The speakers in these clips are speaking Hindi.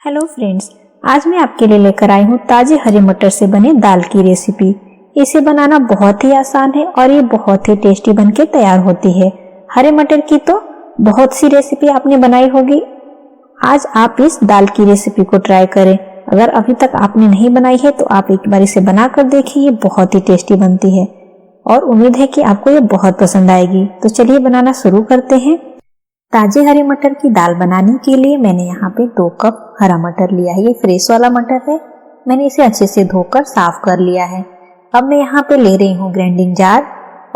हेलो फ्रेंड्स, आज मैं आपके लिए लेकर आई हूँ ताजे हरे मटर से बने दाल की रेसिपी। इसे बनाना बहुत ही आसान है और ये बहुत ही टेस्टी बनके तैयार होती है। हरे मटर की तो बहुत सी रेसिपी आपने बनाई होगी, आज आप इस दाल की रेसिपी को ट्राई करें। अगर अभी तक आपने नहीं बनाई है तो आप एक बार इसे बना कर देखिए, ये बहुत ही टेस्टी बनती है और उम्मीद है कि आपको ये बहुत पसंद आएगी। तो चलिए बनाना शुरू करते हैं। ताजे हरे मटर की दाल बनाने के लिए मैंने यहाँ पे 2 कप हरा मटर लिया है। ये फ्रेश वाला मटर है, मैंने इसे अच्छे से धोकर साफ कर लिया है। अब मैं यहाँ पे ले रही हूँ ग्राइंडिंग जार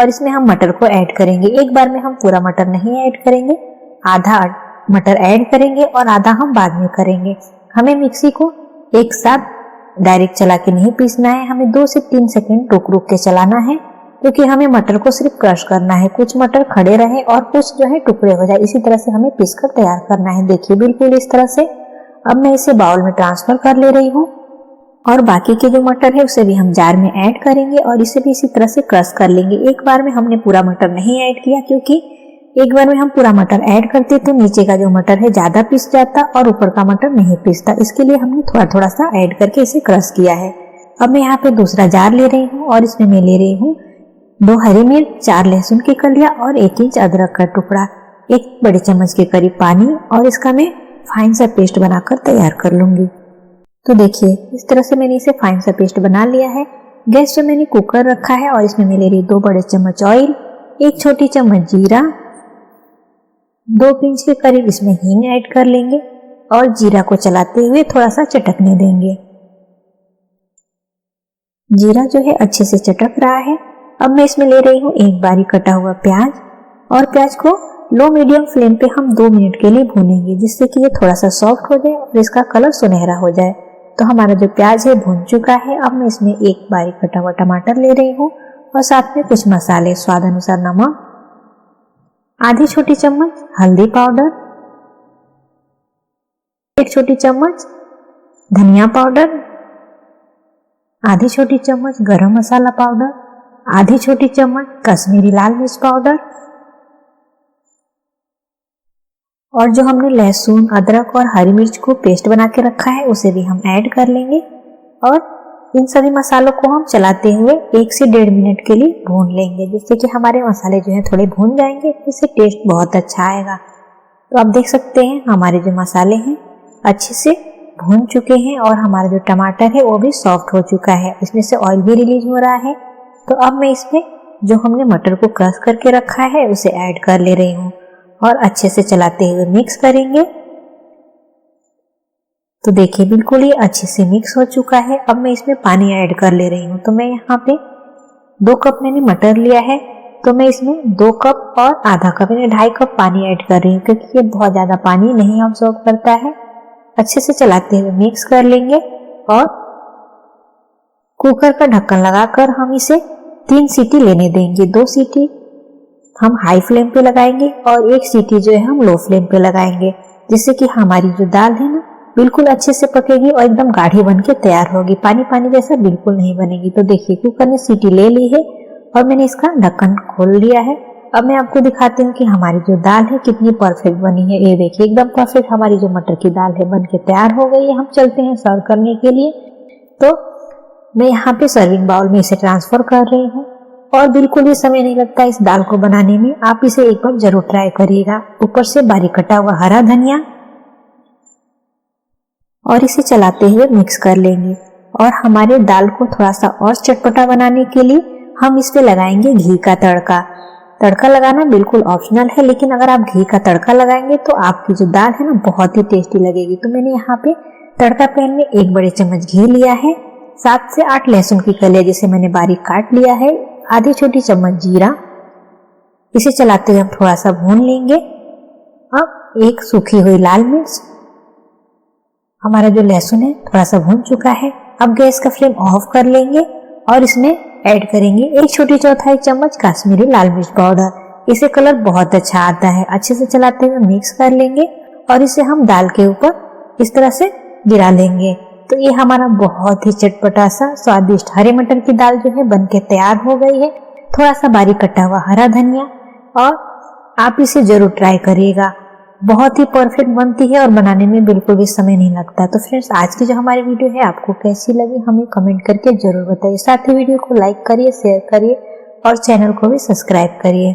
और इसमें हम मटर को ऐड करेंगे। एक बार में हम पूरा मटर नहीं ऐड करेंगे, आधा मटर ऐड करेंगे और आधा हम बाद में करेंगे। हमें मिक्सी को एक साथ डायरेक्ट चला के नहीं पीसना है, हमें 2 से 3 सेकेंड रुक रुक के चलाना है, क्योंकि हमें मटर को सिर्फ क्रश करना है। कुछ मटर खड़े रहे और कुछ जो है टुकड़े हो जाए, इसी तरह से हमें पीसकर तैयार करना है। देखिए बिल्कुल इस तरह से। अब मैं इसे बाउल में ट्रांसफर कर ले रही हूँ और बाकी के जो मटर है उसे भी हम जार में ऐड करेंगे और इसे भी इसी तरह से क्रश कर लेंगे। एक बार में हमने पूरा मटर नहीं ऐड किया, क्योंकि एक बार में हम पूरा मटर ऐड करते तो नीचे का जो मटर है ज्यादा पिस जाता और ऊपर का मटर नहीं पिसता। इसके लिए हमने थोड़ा थोड़ा सा ऐड करके इसे क्रश किया है। अब मैं यहाँ पे दूसरा जार ले रही हूँ और इसमें मैं ले रही हूँ 2 हरी मिर्च, 4 लहसुन की कलियां और 1 इंच अदरक का टुकड़ा, 1 बड़े चम्मच के करीब पानी और इसका मैं फाइन सा पेस्ट बनाकर तैयार कर लूंगी। तो देखिए इस तरह से मैंने इसे फाइन सा पेस्ट बना लिया है। गैस पे मैंने कुकर रखा है और इसमें मैं ले रही 2 बड़े चम्मच ऑयल, 1 छोटी चम्मच जीरा, 2 पिंच के करीब इसमें हींग ऐड कर लेंगे और जीरा को चलाते हुए थोड़ा सा चटकने देंगे। जीरा जो है अच्छे से चटक रहा है। अब मैं इसमें ले रही हूँ 1 बारीक कटा हुआ प्याज और प्याज को लो मीडियम फ्लेम पे हम 2 मिनट के लिए भूनेंगे, जिससे कि ये थोड़ा सा सॉफ्ट हो जाए और इसका कलर सुनहरा हो जाए। तो हमारा जो प्याज है भून चुका है। अब मैं इसमें 1 बारीक कटा हुआ टमाटर ले रही हूँ और साथ में कुछ मसाले, स्वाद अनुसार नमक, आधी छोटी चम्मच हल्दी पाउडर, 1 छोटी चम्मच धनिया पाउडर, आधी छोटी चम्मच गरम मसाला पाउडर, आधी छोटी चम्मच कश्मीरी लाल मिर्च पाउडर और जो हमने लहसुन, अदरक और हरी मिर्च को पेस्ट बना के रखा है उसे भी हम ऐड कर लेंगे और इन सभी मसालों को हम चलाते हुए 1 से 1.5 मिनट के लिए भून लेंगे, जिससे कि हमारे मसाले जो है थोड़े भून जाएंगे, इससे टेस्ट बहुत अच्छा आएगा। तो आप देख सकते हैं हमारे जो मसाले हैं अच्छे से भून चुके हैं और हमारा जो टमाटर है वो भी सॉफ्ट हो चुका है, इसमें से ऑयल भी रिलीज हो रहा है। तो अब मैं इसमें जो हमने मटर को क्रश करके रखा है उसे ऐड कर ले रही हूँ और अच्छे से चलाते हुए मिक्स करेंगे। तो देखिए बिल्कुल ये अच्छे से मिक्स हो चुका है। अब मैं इसमें पानी ऐड कर ले रही हूँ। तो मैं यहाँ पे 2 कप मैंने मटर लिया है, तो मैं इसमें 2 कप और आधा कप यानी 2.5 कप पानी ऐड कर रही हूँ, क्योंकि ये बहुत ज्यादा पानी नहीं अब्सॉर्ब करता है। अच्छे से चलाते हुए मिक्स कर लेंगे और कुकर का ढक्कन लगाकर हम इसे 3 सीटी लेने देंगे। 2 सीटी हम हाई फ्लेम पे लगाएंगे और 1 सीटी जो है हम लो फ्लेम पे लगाएंगे, जिससे कि हमारी जो दाल है ना बिल्कुल अच्छे से पकेगी और एकदम गाढ़ी बन के तैयार होगी, पानी पानी जैसा बिल्कुल नहीं बनेगी। तो देखिए कुकर ने सीटी ले ली है और मैंने इसका ढक्कन खोल लिया है। अब मैं आपको दिखाती हूँ कि हमारी जो दाल है कितनी परफेक्ट बनी है। ये देखिए एकदम परफेक्ट हमारी जो मटर की दाल है बन के तैयार हो गई है। हम चलते हैं सर्व करने के लिए। तो मैं यहाँ पे सर्विंग बाउल में इसे ट्रांसफर कर रही हूँ और बिल्कुल भी समय नहीं लगता इस दाल को बनाने में, आप इसे एक बार जरूर ट्राई करिएगा। ऊपर से बारीक कटा हुआ हरा धनिया और इसे चलाते हुए मिक्स कर लेंगे। और हमारे दाल को थोड़ा सा और चटपटा बनाने के लिए हम इस पे लगाएंगे घी का तड़का। तड़का लगाना बिल्कुल ऑप्शनल है, लेकिन अगर आप घी का तड़का लगाएंगे तो आपकी जो दाल है ना बहुत ही टेस्टी लगेगी। तो मैंने यहाँ पे तड़का पैन में 1 बड़े चम्मच घी लिया है, 7 से 8 लहसुन की कलियां जिसे मैंने बारीक काट लिया है, आधी छोटी चम्मच जीरा, इसे चलाते हुए हम थोड़ा सा भून लेंगे। अब 1 सूखी हुई लाल मिर्च, हमारा जो लहसुन है थोड़ा सा भून चुका है। अब गैस का फ्लेम ऑफ कर लेंगे और इसमें ऐड करेंगे 1 छोटी चौथाई चम्मच कश्मीरी लाल मिर्च पाउडर। इसे कलर बहुत अच्छा आता है। अच्छे से चलाते हुए मिक्स कर लेंगे और इसे हम दाल के ऊपर इस तरह से गिरा लेंगे। तो ये हमारा बहुत ही चटपटा सा स्वादिष्ट हरे मटर की दाल जो है बनके तैयार हो गई है। थोड़ा सा बारीक कटा हुआ हरा धनिया और आप इसे जरूर ट्राई करिएगा। बहुत ही परफेक्ट बनती है और बनाने में बिल्कुल भी समय नहीं लगता। तो फ्रेंड्स, आज की जो हमारी वीडियो है आपको कैसी लगी हमें कमेंट करके जरूर बताइए। साथ ही वीडियो को लाइक करिए, शेयर करिए और चैनल को भी सब्सक्राइब करिए।